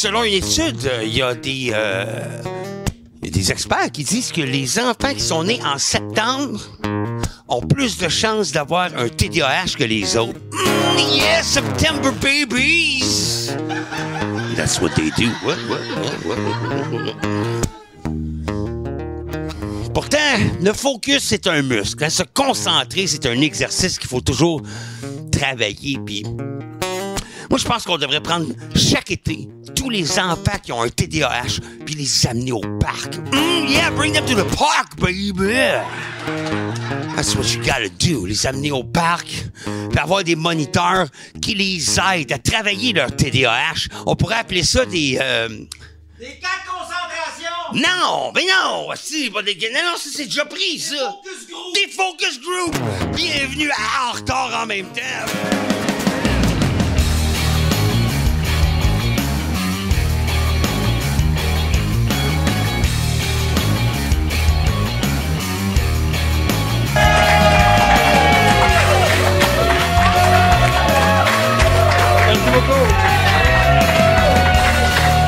Selon une étude, il y a des experts qui disent que les enfants qui sont nés en septembre ont plus de chances d'avoir un TDAH que les autres. Yeah, September babies! That's what they do. What? Pourtant, le focus, c'est un muscle. Se concentrer, c'est un exercice qu'il faut toujours travailler. Puis, moi, je pense qu'on devrait prendre chaque été tous les enfants qui ont un TDAH puis les amener au parc. Yeah, bring them to the park, baby! That's what you gotta do. Les amener au parc, puis avoir des moniteurs qui les aident à travailler leur TDAH. On pourrait appeler ça des... Des cas de concentration! Non, mais non! Si, pas des... Non, ça, c'est déjà pris, ça! Focus group! Des focus group! Bienvenue à En retard en même temps!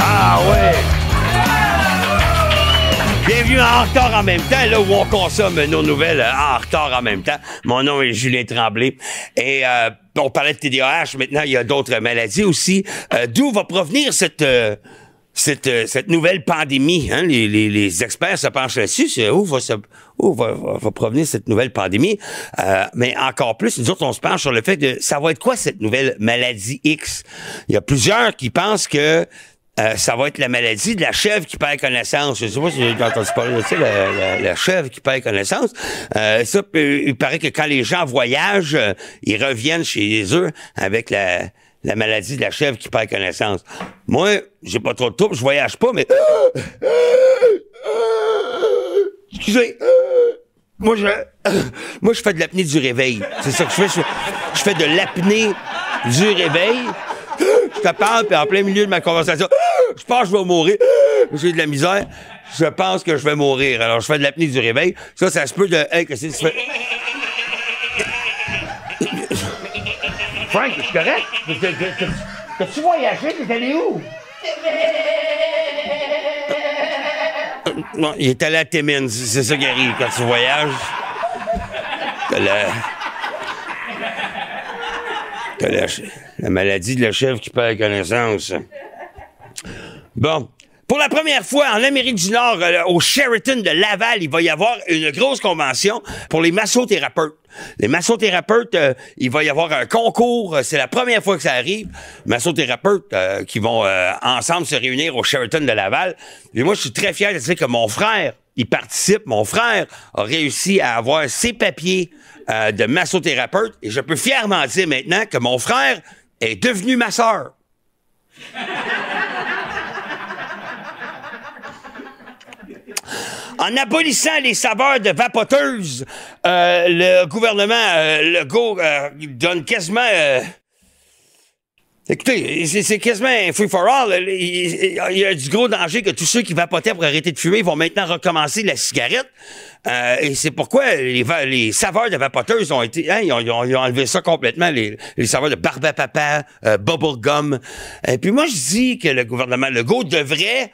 Ah ouais! Bienvenue à En retard en même temps, là où on consomme nos nouvelles en retard en même temps. Mon nom est Julien Tremblay. Et on parlait de TDAH, maintenant il y a d'autres maladies aussi. D'où va provenir cette nouvelle pandémie, hein? Les experts se penchent là-dessus. Où va provenir cette nouvelle pandémie? Mais encore plus, nous autres, on se penche sur le fait de ça va être quoi cette nouvelle maladie X? Il y a plusieurs qui pensent que ça va être la maladie de la chèvre qui perd connaissance. Je sais pas si vous avez entendu parler de ça, la chèvre qui perd connaissance. Ça, il paraît que quand les gens voyagent, ils reviennent chez eux avec la maladie de la chèvre qui perd connaissance. Moi, j'ai pas trop de trouble, je voyage pas, mais... Excusez. Moi, je fais de l'apnée du réveil. C'est ça que je fais. Je fais de l'apnée du réveil. Je te parle, puis en plein milieu de ma conversation, je pense que je vais mourir. J'ai de la misère. Je pense que je vais mourir. Alors, je fais de l'apnée du réveil. Ça se peut de... Hey, qu'est-ce que tu fais? Frank, c'est correct? T'as-tu voyagé? T'es allé où? Non, il est allé à Timmins. C'est ça qui arrive quand tu voyages. T'as la maladie de la chèvre qui perd connaissance. Bon. Pour la première fois en Amérique du Nord, au Sheraton de Laval, il va y avoir une grosse convention pour les massothérapeutes. Les massothérapeutes, il va y avoir un concours. C'est la première fois que ça arrive. Massothérapeutes qui vont ensemble se réunir au Sheraton de Laval. Et moi, je suis très fier de dire que mon frère, il participe. Mon frère a réussi à avoir ses papiers de massothérapeute. Et je peux fièrement dire maintenant que mon frère est devenu masseur. En abolissant les saveurs de vapoteuses, le gouvernement Legault donne quasiment... Écoutez, c'est quasiment un free-for-all. Il y a du gros danger que tous ceux qui vapotaient pour arrêter de fumer vont maintenant recommencer la cigarette. Et c'est pourquoi les saveurs de vapoteuses ont été... Hein, ils ont enlevé ça complètement, les saveurs de barbe à papa, bubblegum. Et puis moi, je dis que le gouvernement Legault devrait...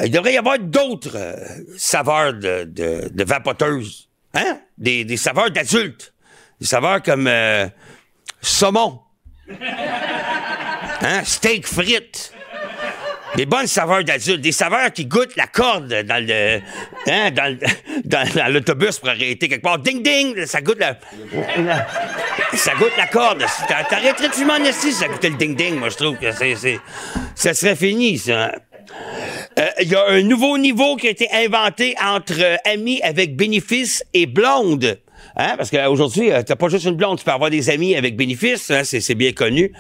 il devrait y avoir d'autres saveurs de vapoteuses. Hein? Des saveurs d'adultes. Des saveurs comme saumon. Hein? Steak frites. Des bonnes saveurs d'adultes. Des saveurs qui goûtent la corde dans l'autobus pour arrêter quelque part. Ding ding! Ça goûte ça goûte la corde. T'arrêterais de fumer en esti si ça goûtait le ding ding. Moi, je trouve que ça serait fini, ça. Il y a un nouveau niveau qui a été inventé entre amis avec bénéfice et blonde. Hein? Parce qu'aujourd'hui, t'as pas juste une blonde, tu peux avoir des amis avec bénéfice, hein? C'est bien connu.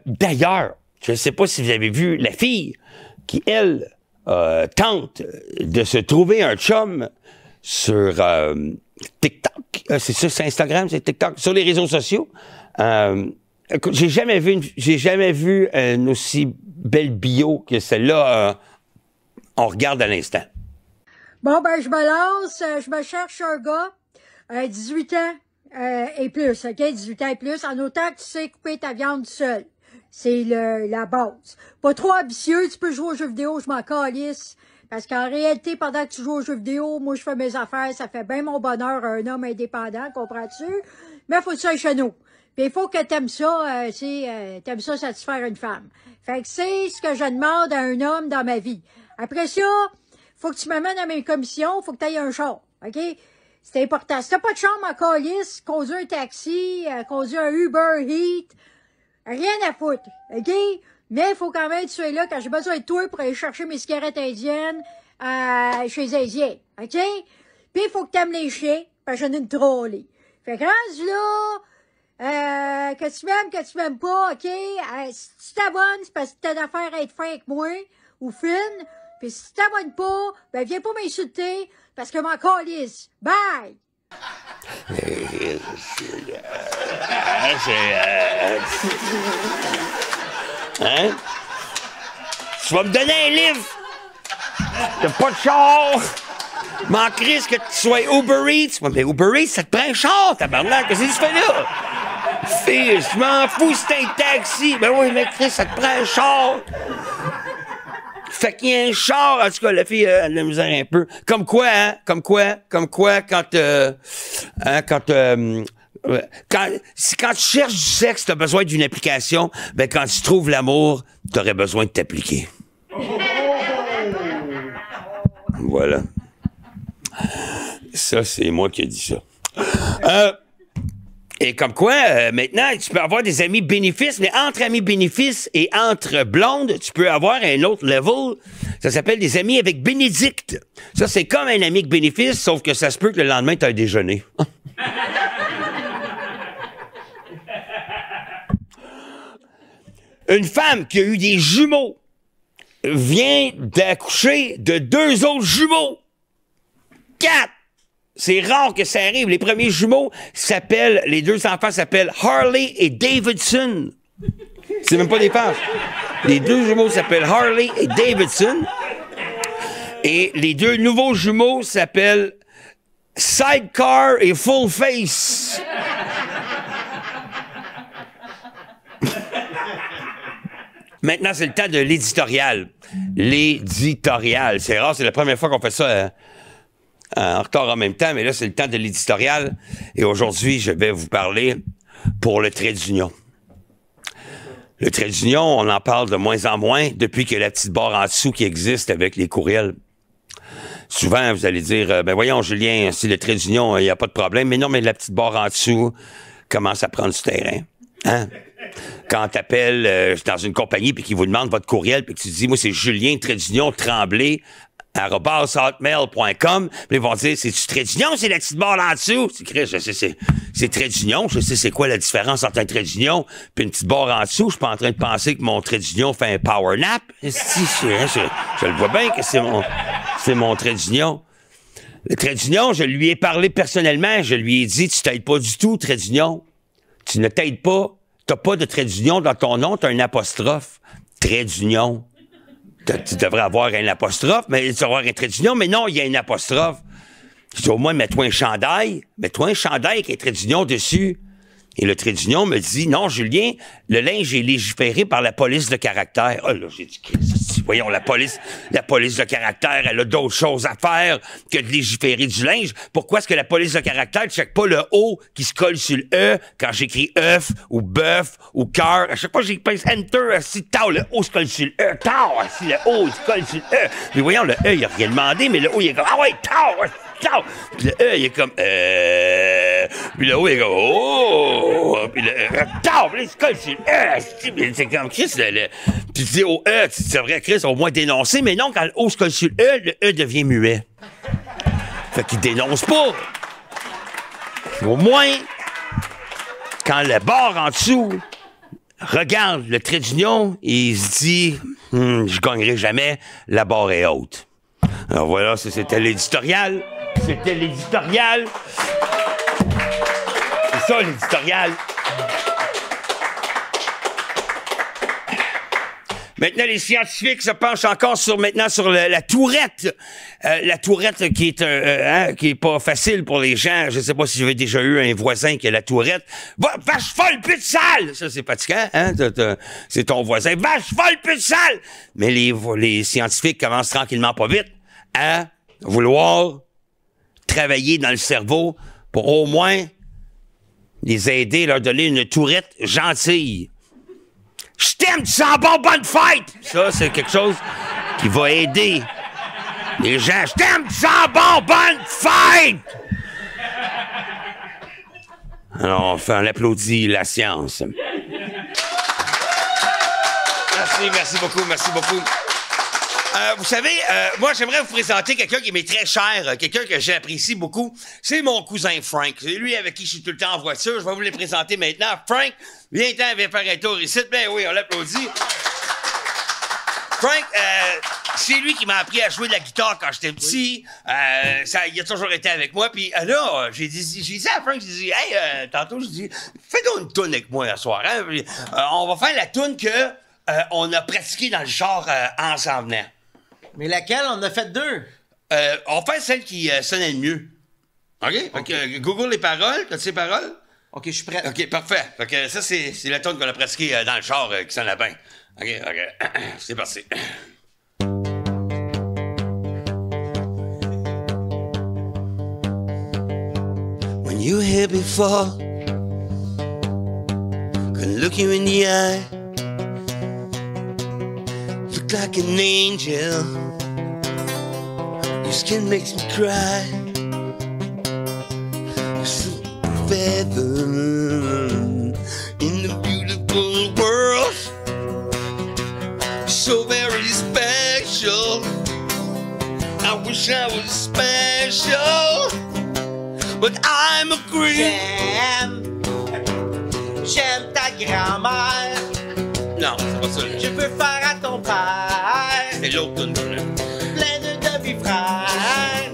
D'ailleurs, je ne sais pas si vous avez vu la fille qui, elle, tente de se trouver un chum sur TikTok. C'est ça, c'est Instagram, c'est TikTok, sur les réseaux sociaux. Écoute, j'ai jamais vu une aussi belle bio que celle-là. On regarde à l'instant. Bon, ben, je me lance, je me cherche un gars, 18 ans et plus, OK? 18 ans et plus, en autant que tu sais couper ta viande seule. c'est la base. Pas trop ambitieux, tu peux jouer aux jeux vidéo, je m'en calisse. Parce qu'en réalité, pendant que tu joues aux jeux vidéo, moi, je fais mes affaires, ça fait bien mon bonheur, un homme indépendant, comprends-tu? Mais faut que tu sois chez nous. Puis il faut que t'aimes ça, t'aimes ça satisfaire une femme. Fait que c'est ce que je demande à un homme dans ma vie. Après ça, faut que tu m'amènes à mes commissions, faut que tu ailles un char, OK? C'est important. Si t'as pas de char, ma calisse, conduis un taxi, conduis un Uber Eats, rien à foutre, OK? Mais il faut quand même que tu sois là quand j'ai besoin de toi pour aller chercher mes cigarettes indiennes chez les Indiens, OK? Puis il faut que t'aimes les chiens, parce que j'en ai une trollée. Fait que rendu là, que tu m'aimes pas, OK? Si tu t'abonnes, c'est parce que t'as d'affaire à être fin avec moi, ou fine. Puis si tu t'abonnes pas, ben viens pas m'insulter, parce que m'en calisse. Bye! Hein? Tu vas me donner un livre? T'as pas de char? M'en crisse que tu sois Uber Eats. Ouais, mais Uber Eats, ça te prend un char, tabarnak. Qu'est-ce que tu fais là? Fils, je m'en fous si t'es un taxi. Ben oui, mais Chris, ça te prend un char. Fait qu'il y a un char, en tout cas, la fille, elle a de la misère un peu. Comme quoi, hein? Comme quoi, quand tu cherches du sexe, t'as besoin d'une application, ben quand tu trouves l'amour, t'aurais besoin de t'appliquer. Voilà. Ça, c'est moi qui ai dit ça. Et comme quoi, maintenant, tu peux avoir des amis bénéfices, mais entre amis bénéfices et entre blondes, tu peux avoir un autre level. Ça s'appelle des amis avec bénédicte. Ça, c'est comme un ami avec bénéfice, sauf que ça se peut que le lendemain, tu as un déjeuner. Une femme qui a eu des jumeaux vient d'accoucher de 2 autres jumeaux. 4! C'est rare que ça arrive. Les premiers jumeaux les 2 enfants s'appellent Harley et Davidson. C'est même pas des femmes. Les 2 jumeaux s'appellent Harley et Davidson. Et les 2 nouveaux jumeaux s'appellent Sidecar et Full Face. Maintenant, c'est le temps de l'éditorial. L'éditorial. C'est rare, c'est la première fois qu'on fait ça en retard en même temps, mais là, c'est le temps de l'éditorial. Et aujourd'hui, je vais vous parler pour le trait d'union. Le trait d'union, on en parle de moins en moins depuis qu'il y a la petite barre en dessous qui existe avec les courriels. Souvent, vous allez dire, ben voyons, Julien, si le trait d'union, il n'y a pas de problème. Mais non, mais la petite barre en dessous commence à prendre du terrain. Hein? Quand t'appelles dans une compagnie puis qu'ils vous demandent votre courriel puis que tu dis, moi, c'est Julien, trait d'union, Tremblay, @hotmail.com, puis ils vont dire, c'est-tu trait d'union, c'est la petite barre en dessous? C'est Chris, je sais, c'est trait d'union, je sais c'est quoi la différence entre un trait d'union puis une petite barre en dessous. Je suis pas en train de penser que mon trait d'union fait un power nap. Je le vois bien que c'est mon trait d'union. Le trait d'union, je lui ai parlé personnellement, je lui ai dit, tu t'aides pas du tout, trait d'union. Tu ne t'aides pas. T'as pas de trait d'union dans ton nom, t'as un apostrophe. Trait d'union. Tu devrais avoir un apostrophe, mais tu devrais avoir un trait d'union, mais non, il y a un apostrophe. Je dis au moins, mets-toi un chandail avec un trait d'union dessus. Et le trait d'union me dit, non, Julien, le linge est légiféré par la police de caractère. Oh là, j'ai dit, voyons, la police de caractère, elle a d'autres choses à faire que de légiférer du linge. Pourquoi est-ce que la police de caractère ne check pas le O qui se colle sur le E quand j'écris œuf ou bœuf ou cœur? À chaque fois que j'écris Enter, si tard, le O se colle sur le E. Tard, si le O se colle sur le E. Mais voyons, le E, il a rien demandé, mais le O, il est comme, ah ouais, tard, tard. Puis le E, il est comme, puis le O, il est comme, oh. Puis le E, tard, puis là, il se colle sur le E. C'est comme, Chris, puis tu dis au E, tu devrais, Chris, au moins dénoncer, mais non, quand le O se colle sur le E devient muet. Fait qu'il dénonce pas. Au moins, quand le barre en dessous regarde le trait d'union, il se dit, je gagnerai jamais, la barre est haute. Alors voilà, c'était l'éditorial. C'était l'éditorial. C'est ça, l'éditorial. Maintenant, les scientifiques se penchent encore sur la tourette. La tourette qui est qui est pas facile pour les gens. Je sais pas si j'avais déjà eu un voisin qui a la tourette. Vache folle, pute sale! Ça, c'est fatigant, hein? C'est ton voisin. Vache folle, pute sale! Mais les scientifiques commencent tranquillement pas vite à vouloir travailler dans le cerveau pour au moins les aider, leur donner une tourette gentille. Je t'aime, tu sens bon, bonne fête! Ça, c'est quelque chose qui va aider les gens. Je t'aime, tu sens bon, bonne fête! Alors, on applaudit la science. Merci beaucoup, merci beaucoup. Vous savez, moi, j'aimerais vous présenter quelqu'un qui m'est très cher, quelqu'un que j'apprécie beaucoup. C'est mon cousin Frank. C'est lui avec qui je suis tout le temps en voiture. Je vais vous le présenter maintenant. Frank, viens-t'en, viens faire un tour ici. Ben oui, on l'applaudit. Frank, c'est lui qui m'a appris à jouer de la guitare quand j'étais petit. Il a toujours été avec moi. Puis là, j'ai dit à Frank, j'ai dit, hey, tantôt, j'ai dit, fais donc une toune avec moi ce soir. Hein? Puis, on va faire la toune que on a pratiquée dans le char en s'en venant. Mais laquelle? On en a fait deux. On va faire celle qui sonnait le mieux. OK? Okay. Google les paroles. T'as-tu les paroles? OK, je suis prêt. OK, parfait. Fait que ça, c'est la toune qu'on a pratiquée dans le char qui sonne bien. OK. C'est parti. When you were here before, couldn't look you in the eye. Look like an angel. Your skin makes me cry. You're so feather in the beautiful world. So very special. I wish I was special, but I'm a creep. J'aime ta grand-mère. Non, c'est pas ça. Je veux faire à ton père. C'est l'autre tune. Plein de demi-frères.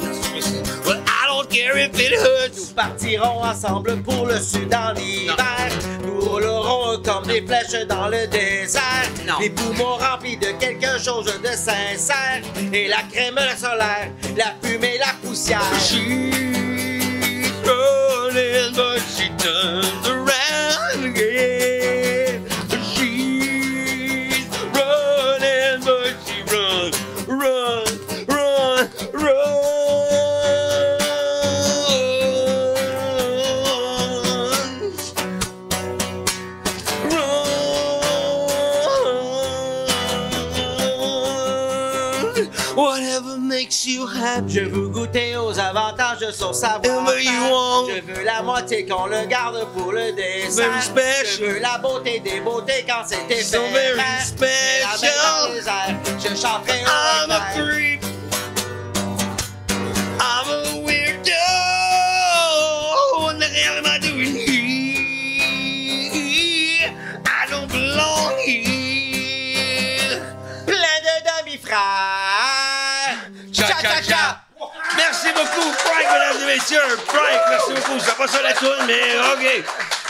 Well, I don't care if it hurts. Nous partirons ensemble pour le sud en hiver. Nous roulerons comme des flèches dans le désert. Non. Les poumons remplis de quelque chose de sincère. Et la crème solaire, la fumée, la poussière. She's running, but she turns around again. She's running, but she runs. Whatever makes you happy. Je veux goûter aux avantages de son savoir. Whatever you want. Je veux la moitié qu'on le garde pour le dessert. Very special. Je veux la beauté des beautés quand c'est So éphémère. very Et la main dans special. les airs, je chanterai I'm au a clair. creep. I'm a weirdo. What the hell am I doing here? I don't belong here. Plein de demi-frères. Cha-cha-cha. Merci beaucoup, Frank, mesdames et messieurs. Frank, merci beaucoup. C'est pas ça la toune, mais OK.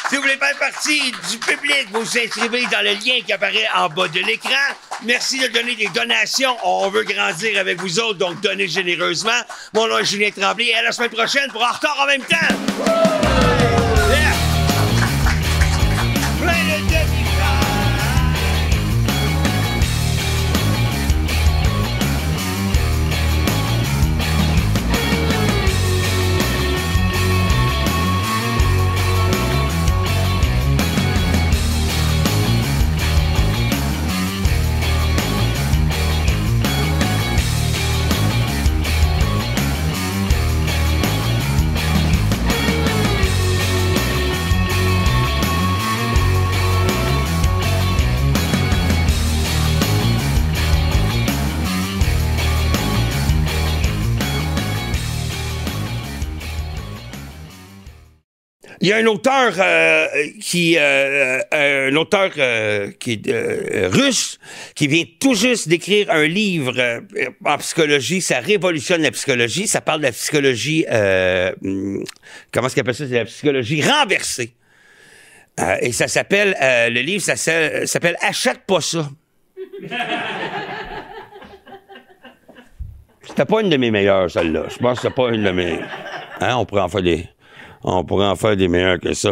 Si vous voulez faire partie du public, vous vous inscrivez dans le lien qui apparaît en bas de l'écran. Merci de donner des donations. On veut grandir avec vous autres, donc donnez généreusement. Mon nom est Julien Tremblay et à la semaine prochaine pour En retard en même temps. Yeah. Plein de demi-frères. Il y a un auteur qui est russe qui vient tout juste d'écrire un livre en psychologie. Ça révolutionne la psychologie. Ça parle de la psychologie comment est-ce qu'il appelle ça? C'est la psychologie renversée. Et ça s'appelle le livre, ça s'appelle Achète pas ça. C'était pas une de mes meilleures, celle-là. Je pense que c'était pas une de mes... Hein, on pourrait en faire des meilleures que ça.